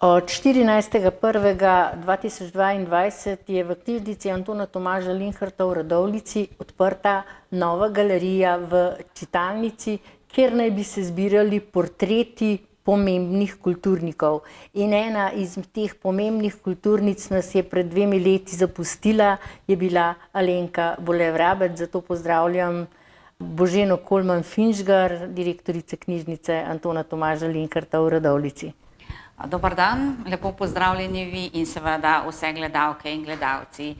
Od 14.1.2022 je v knjižnici Antona Tomaža Linharta v Radovljici odprta nova galerija v čitalnici, kjer naj bi se zbirali portreti pomembnih kulturnikov. In ena izmed teh pomembnih kulturnic nas je pred 2 leti zapustila, je bila Alenka Bole-Vrabec, zato pozdravljam Boženo Kolman Finžgar, direktorica knjižnice Antona Tomaža Linharta v Radovljici. Dobar dan, lepo pozdravljeni vi in seveda vse gledalke in gledalci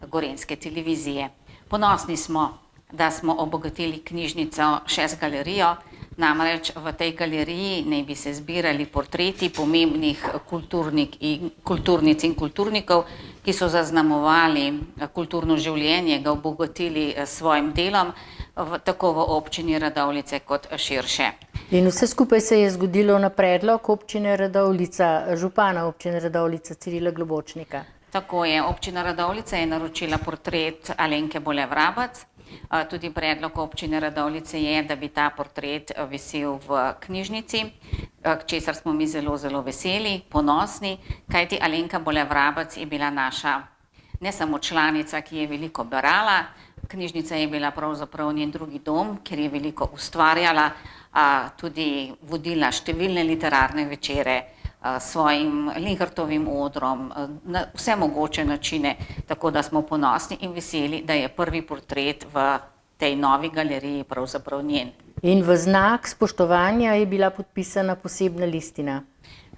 Gorenjske televizije. Ponosni smo, da smo obogatili knjižnico še z galerijo, namreč v tej galeriji naj bi se zbirali portreti pomembnih kulturnic in kulturnikov, ki so zaznamovali kulturno življenje, ga obogatili s svojim delom, tako v občini Radovljice kot širše. In vse skupaj se je zgodilo na predlog občine Radovljica, župana občine Radovljica Cirila Globočnika. Tako je, občina Radovljica je naročila portret Alenke Bole-Vrabec. Tudi predlog občine Radovljice je, da bi ta portret visel v knjižnici, k česar smo mi zelo, zelo veseli, ponosni, kajti Alenka Bole-Vrabec je bila naša ne samo članica, ki je veliko brala, knjižnica je bila pravzaprav njen drugi dom, kjer je veliko ustvarjala, tudi vodila številne literarne večere s svojim Linhartovim odrom, na vse mogoče načine, tako da smo ponosni in veseli, da je prvi portret v tej novi galeriji pravzaprav njen. In v znak spoštovanja je bila podpisana posebna listina.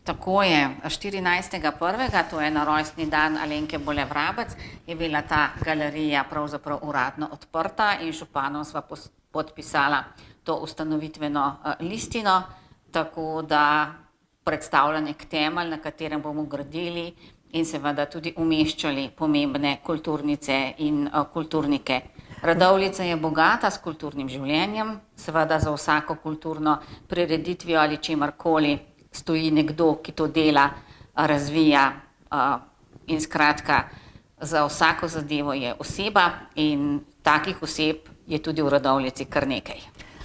Tako je, 14.1., to je na rojstni dan Alenke Bole-Vrabec, je bila ta galerija pravzaprav uradno odprta in županom sva podpisala to ustanovitveno listino, tako da predstavlja nek temelj, na katerem bomo gradili in seveda tudi umeščali pomembne kulturnice in kulturnike. Radovljica je bogata s kulturnim življenjem, seveda za vsako kulturno prireditvijo ali čemarkoli stoji nekdo, ki to dela, razvija in skratka za vsako zadevo je oseba in takih oseb je tudi v Radovljici kar nekaj.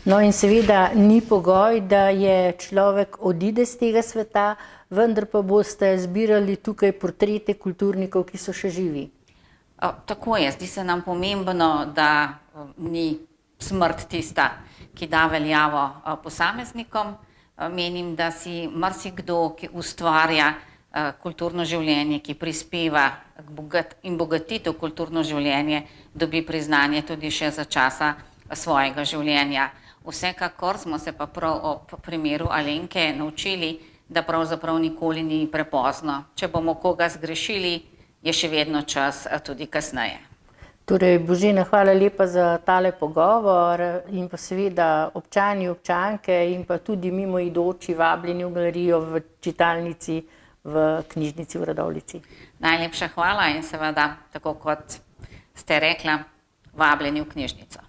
No in seveda ni pogoj, da je človek odide z tega sveta, vendar pa boste zbirali tukaj portrete kulturnikov, ki so še živi. Tako je, zdi se nam pomembno, da ni smrt tista, ki da veljavo posameznikom. Menim, da si marsikdo, ki ustvarja kulturno življenje, ki prispeva in bogatitev kulturno življenje, dobi priznanje tudi še za časa svojega življenja. Vsekakor smo se pa prav ob primeru Alenke naučili, da pravzaprav nikoli ni prepozno. Če bomo koga zgrešili, je še vedno čas tudi kasneje. Torej, Božena, hvala lepa za tale pogovor in pa seveda občani, občanke in pa tudi mimoidoči vabljeni v galerijo v čitalnici v knjižnici v Radovljici. Najlepša hvala in seveda, tako kot ste rekla, vabljeni v knjižnico.